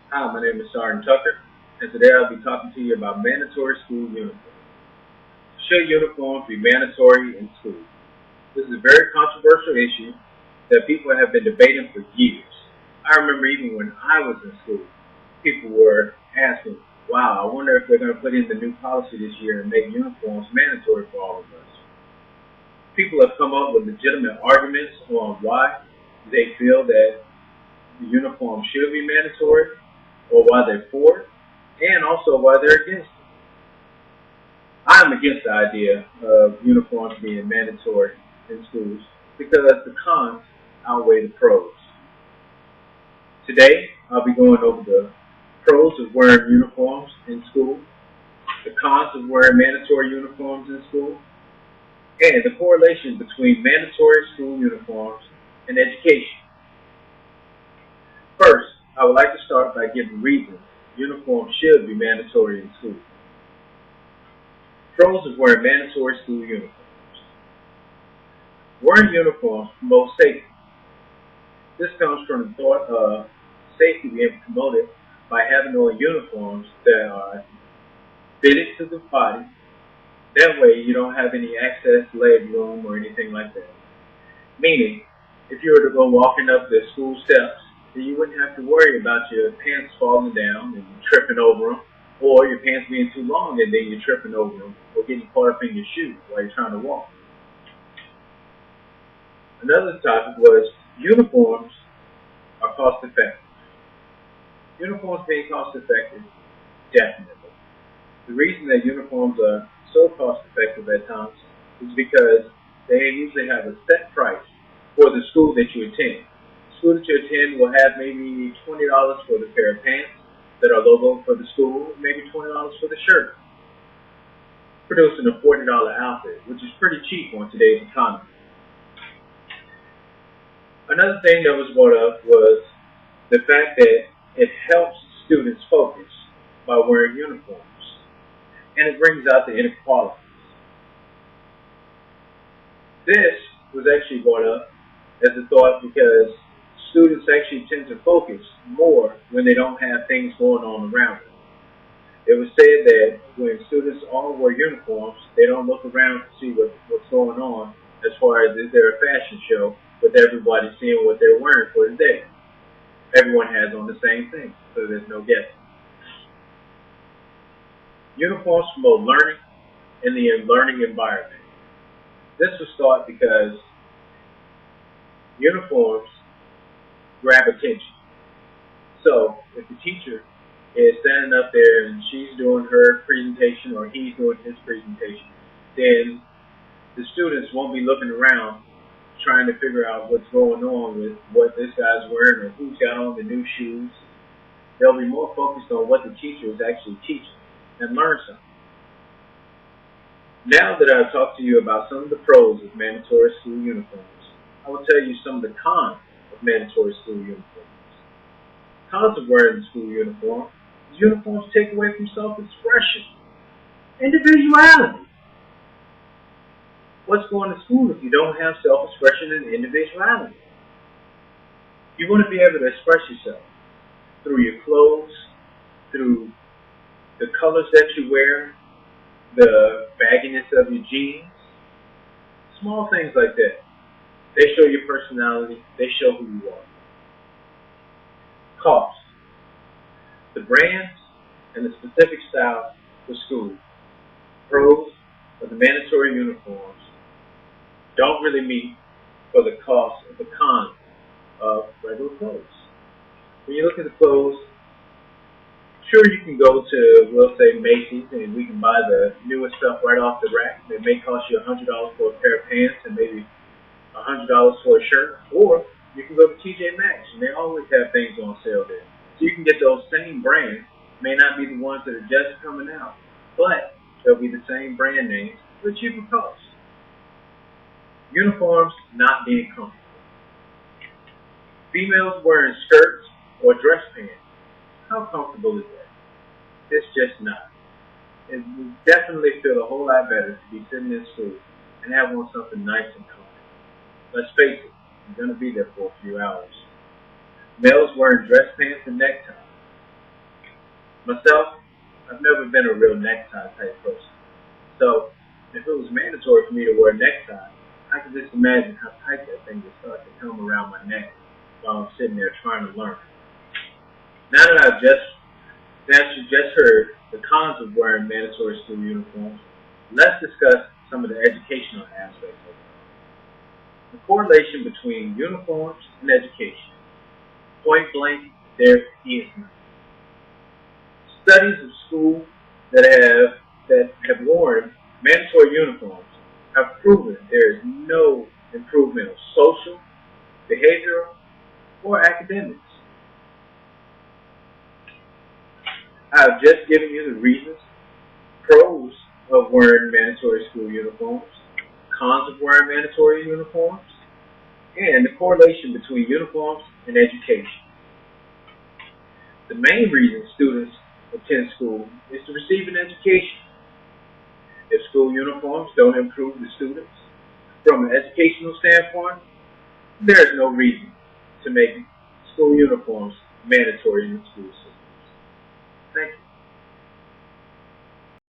Hi, my name is Sergeant Tucker, and today I'll be talking to you about mandatory school uniforms. Should uniforms be mandatory in school? This is a very controversial issue that people have been debating for years. I remember even when I was in school, people were asking, wow, I wonder if they're going to put in the new policy this year and make uniforms mandatory for all of us. People have come up with legitimate arguments on why they feel that the uniform should be mandatory, or why they're for it, and also why they're against it. I'm against the idea of uniforms being mandatory in schools because the cons outweigh the pros. Today, I'll be going over the pros of wearing uniforms in school, the cons of wearing mandatory uniforms in school, and the correlation between mandatory school uniforms and education. First, I would like to start by giving reasons uniforms should be mandatory in school. Pros of wearing mandatory school uniforms. Wearing uniforms promotes safety. This comes from the thought of safety being promoted by having on uniforms that are fitted to the body. That way you don't have any excess leg room or anything like that. Meaning, if you were to go walking up the school steps, then you wouldn't have to worry about your pants falling down and tripping over them, or your pants being too long and then you're tripping over them, or getting caught up in your shoes while you're trying to walk. Another topic was uniforms are cost effective. Uniforms being cost effective, definitely. The reason that uniforms are so cost effective at times is because they usually have a set price for the school that you attend. The school that you attend will have maybe $20 for the pair of pants that are logo for the school, maybe $20 for the shirt, producing a $40 outfit, which is pretty cheap on today's economy. Another thing that was brought up was the fact that it helps students focus by wearing uniforms, and it brings out the inequalities. This was actually brought up as a thought because students actually tend to focus more when they don't have things going on around them. It was said that when students all wear uniforms, they don't look around to see what's going on as far as is there a fashion show with everybody seeing what they're wearing for the day. Everyone has on the same thing, so there's no guessing. Uniforms promote learning in the learning environment. This was thought because uniforms grab attention. So if the teacher is standing up there and she's doing her presentation or he's doing his presentation, then the students won't be looking around trying to figure out what's going on with what this guy's wearing or who's got on the new shoes. They'll be more focused on what the teacher is actually teaching and learn something. Now that I've talked to you about some of the pros of mandatory school uniforms, I will tell you some of the cons of mandatory school uniforms. Cons of wearing the school uniform is uniforms take away from self-expression, individuality. What's going to school if you don't have self-expression and individuality? You want to be able to express yourself through your clothes, through the colors that you wear, the bagginess of your jeans, small things like that. They show your personality. They show who you are. Cost. The brands and the specific style for school. Pros of the mandatory uniforms don't really meet for the cost of the cons of regular clothes. When you look at the clothes, sure you can go to, we'll say, Macy's, and we can buy the newest stuff right off the rack. It may cost you $100 for a pair of pants and maybe $100 for a shirt, or you can go to TJ Maxx, and they always have things on sale there. So you can get those same brands, may not be the ones that are just coming out, but they'll be the same brand names for cheaper cost. Uniforms not being comfortable. Females wearing skirts or dress pants. How comfortable is that? It's just not. It would definitely feel a whole lot better to be sitting in school and have on something nice and comfortable. Let's face it, you're going to be there for a few hours. Males wearing dress pants and neckties. Myself, I've never been a real necktie type person. So, if it was mandatory for me to wear a necktie, I could just imagine how tight that thing would start to come around my neck while I'm sitting there trying to learn. Now that you just heard the cons of wearing mandatory school uniforms, let's discuss some of the educational aspects of it. The correlation between uniforms and education. Point blank, there is none. Studies of schools that have worn mandatory uniforms have proven there is no improvement of social, behavioral, or academics. I have just given you the reasons, pros of wearing mandatory school uniforms, cons of wearing mandatory uniforms, and the correlation between uniforms and education. The main reason students attend school is to receive an education. If school uniforms don't improve the students from an educational standpoint, there is no reason to make school uniforms mandatory in the school system. Thank you.